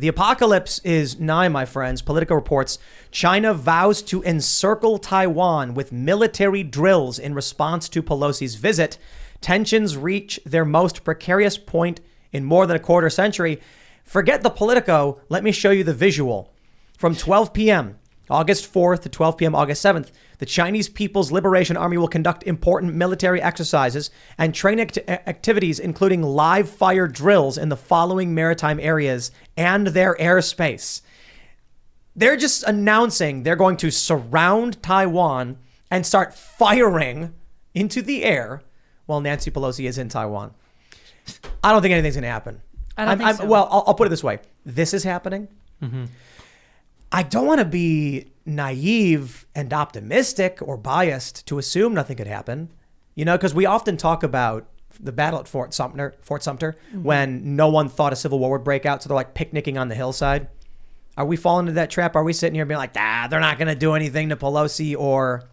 The apocalypse is nigh, my friends. Politico reports China vows to encircle Taiwan with military drills in response to Pelosi's visit. Tensions reach their most precarious point in more than a quarter century. Forget the Politico. Let me show you the visual. From 12 p.m. August 4th to 12 p.m. August 7th, the Chinese People's Liberation Army will conduct important military exercises and training activities, including live fire drills in the following maritime areas and their airspace. They're just announcing they're going to surround Taiwan and start firing into the air while Nancy Pelosi is in Taiwan. I don't think anything's going to happen. I don't think so. Well, I'll put it this way. This is happening. Mm-hmm. I don't want to be naive and optimistic or biased to assume nothing could happen, because we often talk about the battle at Fort Sumter, mm-hmm. when no one thought a civil war would break out. So they're like picnicking on the hillside. Are we falling into that trap? Are we sitting here being like, they're not going to do anything to Pelosi or...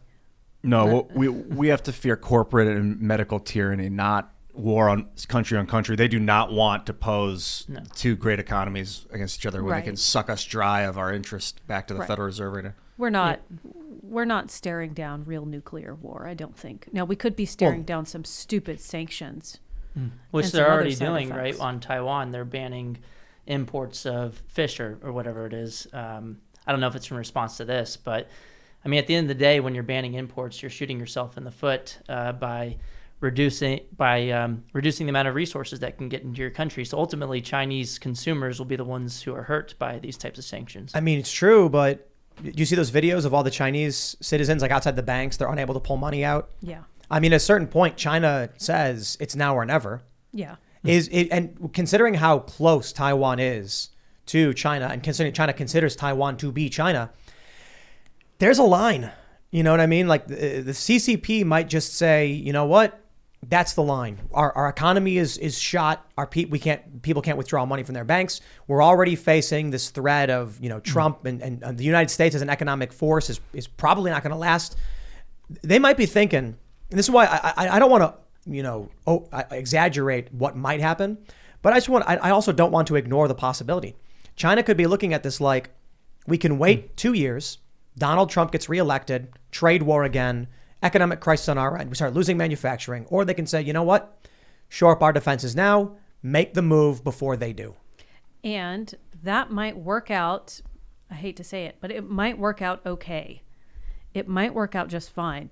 No, we have to fear corporate and medical tyranny, not war on country. They do not want to pose two great economies against each other where they can suck us dry of our interest back to the Federal Reserve right now. We're not staring down real nuclear war, I don't think. Now, we could be staring down some stupid sanctions. Which they're already doing, right? On Taiwan, they're banning imports of fish or whatever it is. I don't know if it's in response to this, but I mean, at the end of the day, when you're banning imports, you're shooting yourself in the foot by reducing the amount of resources that can get into your country. So ultimately, Chinese consumers will be the ones who are hurt by these types of sanctions. I mean, it's true, but do you see those videos of all the Chinese citizens like outside the banks? They're unable to pull money out. Yeah. I mean, at a certain point, China says it's now or never. Yeah. And considering how close Taiwan is to China, and considering China considers Taiwan to be China, there's a line. You know what I mean? Like the CCP might just say, you know what? That's the line. Our economy is shot. People can't withdraw money from their banks. We're already facing this threat of Trump and the United States as an economic force is probably not going to last. They might be thinking, and this is why I don't want to exaggerate what might happen, but I also don't want to ignore the possibility. China could be looking at this like, we can wait 2 years. Donald Trump gets reelected, trade war again, economic crisis on our end. We start losing manufacturing. Or they can say, you know what? Shore up our defenses now, make the move before they do. And that might work out. I hate to say it, but it might work out okay. It might work out just fine.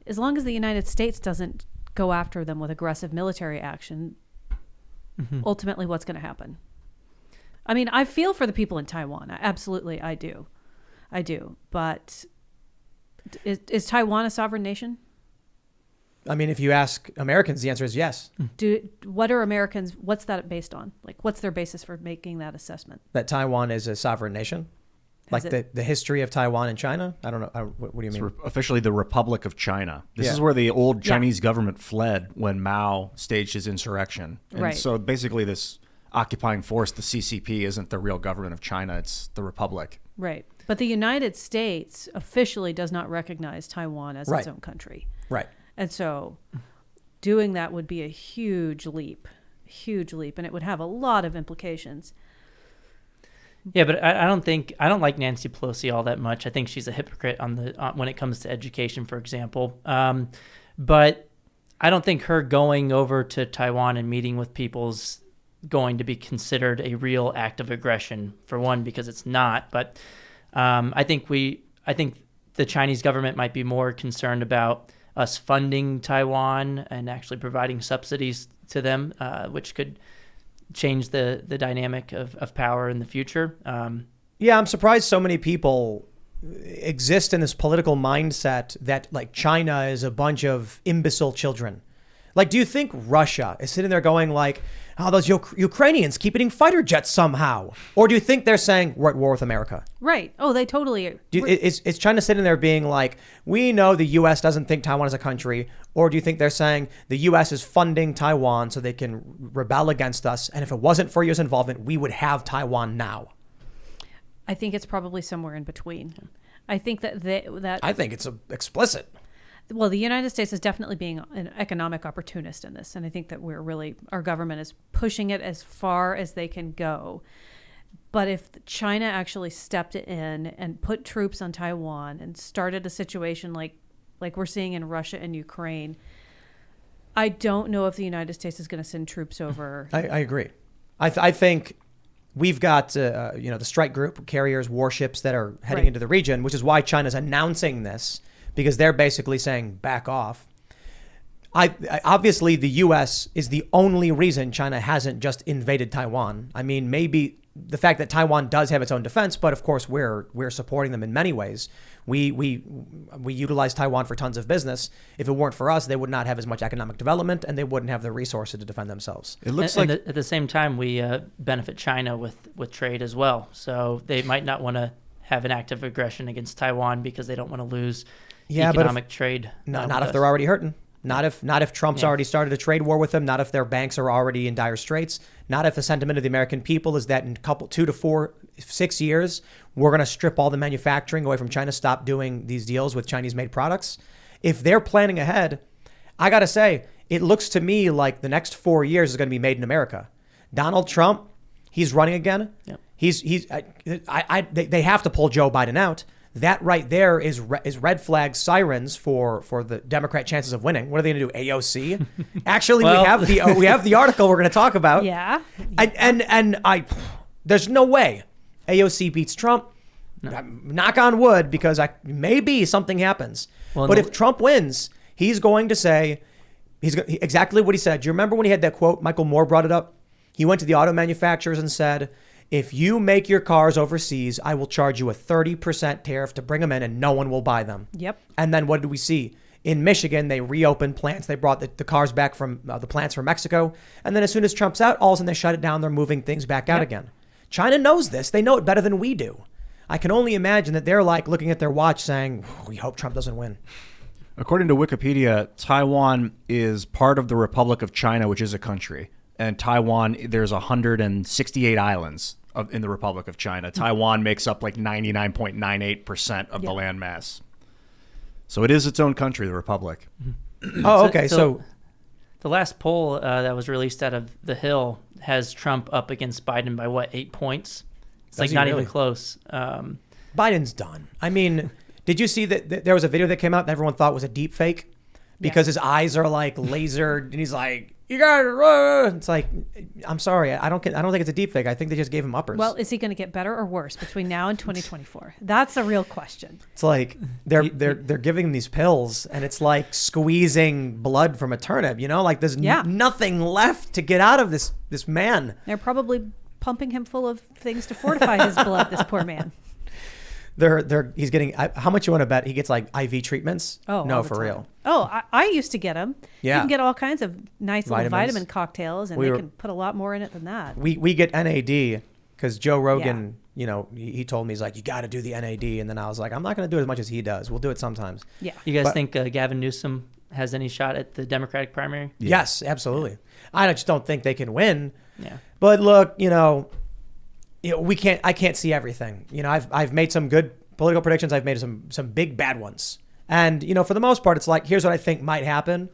As long as the United States doesn't go after them with aggressive military action, ultimately what's going to happen? I mean, I feel for the people in Taiwan. Absolutely, I do. But is Taiwan a sovereign nation? I mean, if you ask Americans, the answer is yes. What are Americans? What's that based on? Like, what's their basis for making that assessment? That Taiwan is a sovereign nation? Like the history of Taiwan and China? I don't know. What do you mean? It's officially the Republic of China. This is where the old Chinese government fled when Mao staged his insurrection. And so basically this occupying force, the CCP, isn't the real government of China. It's the Republic. Right. But the United States officially does not recognize Taiwan as its own country. Right. And so doing that would be a huge leap, and it would have a lot of implications. Yeah, but I don't like Nancy Pelosi all that much. I think she's a hypocrite when it comes to education, for example. But I don't think her going over to Taiwan and meeting with people's going to be considered a real act of aggression, for one, because it's not. But I think the Chinese government might be more concerned about us funding Taiwan and actually providing subsidies to them, which could change the dynamic of power in the future. Yeah, I'm surprised so many people exist in this political mindset that like China is a bunch of imbecile children. Like, do you think Russia is sitting there going like, oh, those Ukrainians keep getting fighter jets somehow? Or do you think they're saying we're at war with America? Right. Oh, they totally are. Is China sitting there being like, we know the U.S. doesn't think Taiwan is a country? Or do you think they're saying the U.S. is funding Taiwan so they can rebel against us? And if it wasn't for U.S. involvement, we would have Taiwan now. I think it's probably somewhere in between. I think I think it's explicit. Well, the United States is definitely being an economic opportunist in this. And I think that our government is pushing it as far as they can go. But if China actually stepped in and put troops on Taiwan and started a situation like we're seeing in Russia and Ukraine, I don't know if the United States is going to send troops over. I agree. I think we've got the strike group carriers, warships that are heading into the region, which is why China's announcing this, because they're basically saying back off. Obviously, the U.S. is the only reason China hasn't just invaded Taiwan. I mean, maybe the fact that Taiwan does have its own defense, but of course we're supporting them in many ways. We utilize Taiwan for tons of business. If it weren't for us, they would not have as much economic development, and they wouldn't have the resources to defend themselves. It looks at the same time we benefit China with trade as well. So they might not want to have an active aggression against Taiwan because they don't want to lose economic trade. Not if they're already hurting. Not if Trump's already started a trade war with them. Not if their banks are already in dire straits. Not if the sentiment of the American people is that in 2 to 4, 6 years, we're going to strip all the manufacturing away from China, stop doing these deals with Chinese-made products. If they're planning ahead, I got to say, it looks to me like the next 4 years is going to be made in America. Donald Trump, he's running again. Yep. They have to pull Joe Biden out. That right there is red flag sirens for the Democrat chances of winning. What are they going to do? AOC? Actually, we have the article we're going to talk about. Yeah. And there's no way AOC beats Trump. No. Knock on wood, because maybe something happens. But if Trump wins, he's going to say exactly what he said. Do you remember when he had that quote? Michael Moore brought it up. He went to the auto manufacturers and said, if you make your cars overseas, I will charge you a 30% tariff to bring them in, and no one will buy them. Yep. And then what did we see? In Michigan, they reopened plants. They brought the cars back from the plants from Mexico. And then as soon as Trump's out, all of a sudden they shut it down. They're moving things back out again. China knows this. They know it better than we do. I can only imagine that they're like looking at their watch saying, we hope Trump doesn't win. According to Wikipedia, Taiwan is part of the Republic of China, which is a country. And Taiwan, there's 168 islands in the Republic of China. Taiwan makes up like 99.98% of the landmass. So it is its own country, the Republic. Oh, okay. So the last poll that was released out of The Hill has Trump up against Biden by 8 points? It's like not even close. Biden's done. I mean, did you see that there was a video that came out that everyone thought was a deep fake because his eyes are like lasered and he's like, you got to run. It's like, I'm sorry. I don't think it's a deep fake. I think they just gave him uppers. Well, is he going to get better or worse between now and 2024? That's a real question. It's like they're giving him these pills and it's like squeezing blood from a turnip, like there's nothing left to get out of this man. They're probably pumping him full of things to fortify his blood, this poor man. He's getting, how much you want to bet he gets like IV treatments? Oh, no, for real. Oh, I used to get them. Yeah. You can get all kinds of nice little Vitamins. vitamin cocktails, and they can put a lot more in it than that. We get NAD because Joe Rogan, he told me, he's like, you got to do the NAD. And then I was like, I'm not going to do it as much as he does. We'll do it sometimes. Yeah. You guys think Gavin Newsom has any shot at the Democratic primary? Yeah. Yes, absolutely. Yeah. I just don't think they can win. Yeah. But look, I can't see everything. I've made some good political predictions. I've made some big bad ones. And, for the most part, it's like, here's what I think might happen.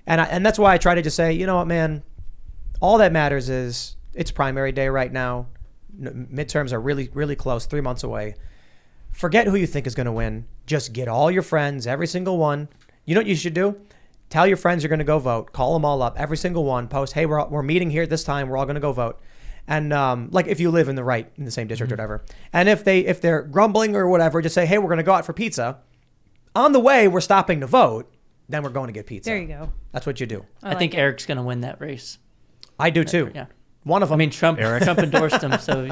And that's why I try to just say, you know what, man, all that matters is it's primary day right now. Midterms are really, really close, 3 months away. Forget who you think is going to win. Just get all your friends, every single one. You know what you should do? Tell your friends you're going to go vote. Call them all up, every single one. Post, hey, we're meeting here at this time. We're all going to go vote. And like if you live in the same district or whatever. And if they're grumbling or whatever, just say, hey, we're going to go out for pizza. On the way, we're stopping to vote. Then we're going to get pizza. There you go. That's what you do. I think Eric's going to win that race. I do too. Yeah. One of them. I mean, Trump endorsed him. So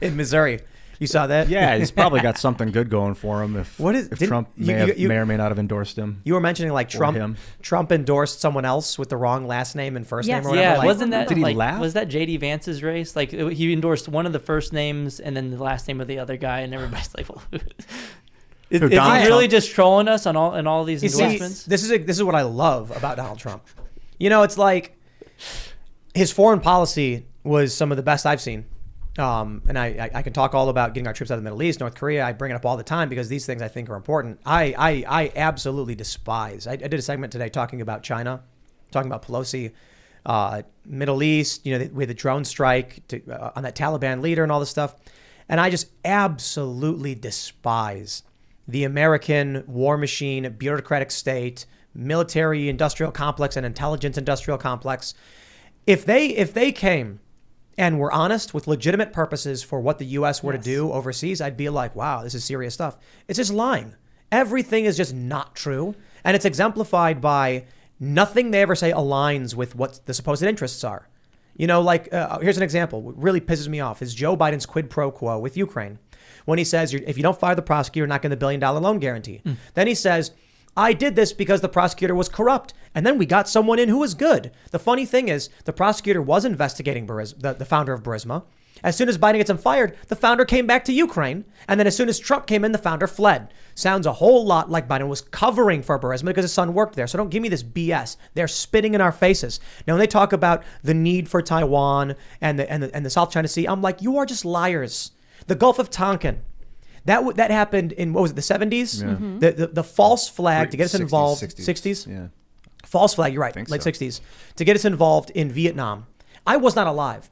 in Missouri. You saw that? Yeah, he's probably got something good going for him if Trump may or may not have endorsed him. You were mentioning like Trump endorsed someone else with the wrong last name and first name or whatever. Yeah, wasn't that, did he laugh? Was that J.D. Vance's race? Like he endorsed one of the first names and then the last name of the other guy, and everybody's like, well, is he really just trolling us on all these endorsements? See, this is what I love about Donald Trump. It's like his foreign policy was some of the best I've seen. And I can talk all about getting our troops out of the Middle East, North Korea. I bring it up all the time because these things I think are important. I absolutely despise. I did a segment today talking about China, talking about Pelosi. Middle East, we had the drone strike on that Taliban leader and all this stuff. And I just absolutely despise the American war machine, bureaucratic state, military industrial complex, and intelligence industrial complex. If they came and were honest with legitimate purposes for what the U.S. were to do overseas, I'd be like, wow, this is serious stuff. It's just lying. Everything is just not true. And it's exemplified by nothing they ever say aligns with what the supposed interests are. Here's an example. What really pisses me off is Joe Biden's quid pro quo with Ukraine. When he says, if you don't fire the prosecutor, you're not getting the $1 billion loan guarantee. Then he says, I did this because the prosecutor was corrupt. And then we got someone in who was good. The funny thing is, the prosecutor was investigating the founder of Burisma. As soon as Biden gets him fired, the founder came back to Ukraine. And then as soon as Trump came in, the founder fled. Sounds a whole lot like Biden was covering for Burisma because his son worked there. So don't give me this BS. They're spitting in our faces. Now, when they talk about the need for Taiwan and the South China Sea, I'm like, you are just liars. The Gulf of Tonkin. That happened in, what was it, the 70s? Yeah. Mm-hmm. The false flag to get us involved. 60s? Yeah. False flag, you're right, late 60s. To get us involved in Vietnam. I was not alive.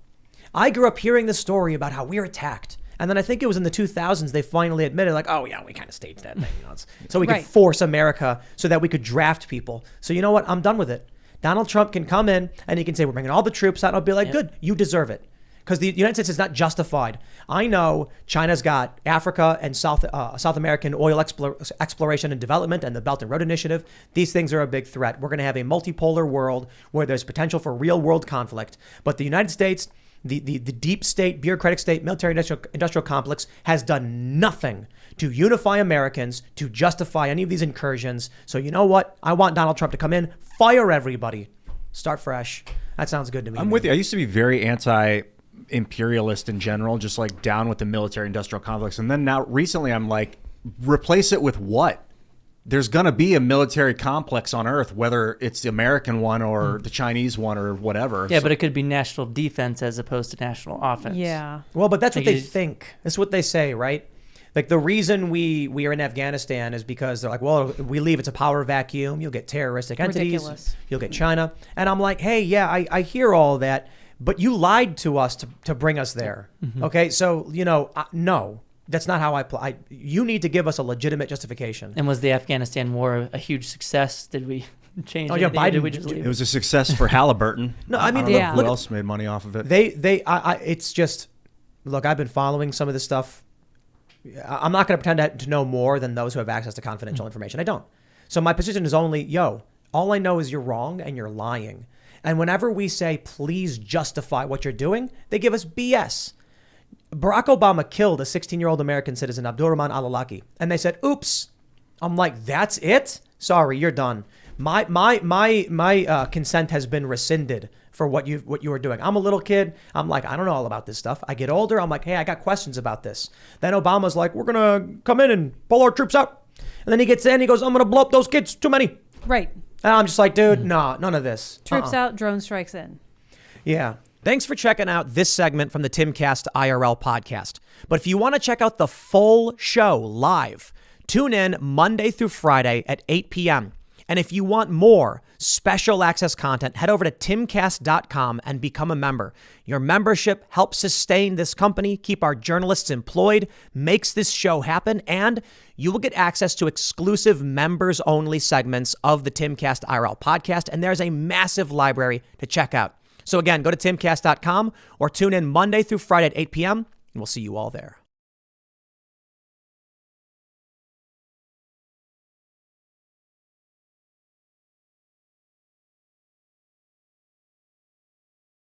I grew up hearing this story about how we were attacked. And then I think it was in the 2000s they finally admitted, like, oh, yeah, we kind of staged that thing. So we could force America so that we could draft people. So you know what? I'm done with it. Donald Trump can come in and he can say, we're bringing all the troops out. And I'll be like, good, you deserve it. Because the United States is not justified. I know China's got Africa and South American oil exploration and development and the Belt and Road Initiative. These things are a big threat. We're going to have a multipolar world where there's potential for real world conflict. But the United States, the deep state, bureaucratic state, military industrial complex has done nothing to unify Americans, to justify any of these incursions. So you know what? I want Donald Trump to come in, fire everybody, start fresh. That sounds good to me. I'm with you. I used to be very anti-imperialist in general, just like down with the military industrial complex. And then now recently I'm like, replace it with what? There's going to be a military complex on Earth, whether it's the American one or the Chinese one or whatever. Yeah, but it could be national defense as opposed to national offense. Yeah. Well, but that's what they think. That's what they say, right? Like the reason we are in Afghanistan is because they're like, well, we leave, it's a power vacuum. You'll get terroristic entities. Ridiculous. You'll get China. And I'm like, hey, yeah, I hear all that, but you lied to us to bring us there. Mm-hmm. Okay, so, no. That's not how I play. You need to give us a legitimate justification. And was the Afghanistan war a huge success? Did we change anything? Biden, did we just leave? It was a success for Halliburton. No, I mean, I don't know who else made money off of it. It's just, look, I've been following some of this stuff. I'm not going to pretend to know more than those who have access to confidential information. I don't. So my position is only, all I know is you're wrong and you're lying. And whenever we say, please justify what you're doing, they give us BS. Barack Obama killed a 16-year-old American citizen, Abdurrahman al-Awlaki. And they said, oops. I'm like, that's it? Sorry, you're done. My consent has been rescinded for what you were doing. I'm a little kid. I'm like, I don't know all about this stuff. I get older. I'm like, hey, I got questions about this. Then Obama's like, we're going to come in and pull our troops out. And then he gets in, he goes, I'm going to blow up those kids. Too many. Right. And I'm just like, dude, no, none of this. Troops out, drone strikes in. Yeah. Thanks for checking out this segment from the Timcast IRL podcast. But if you want to check out the full show live, tune in Monday through Friday at 8 p.m. And if you want more special access content, head over to timcast.com and become a member. Your membership helps sustain this company, keep our journalists employed, makes this show happen, and you will get access to exclusive members-only segments of the Timcast IRL podcast, and there's a massive library to check out. So again, go to timcast.com or tune in Monday through Friday at 8 p.m., and we'll see you all there.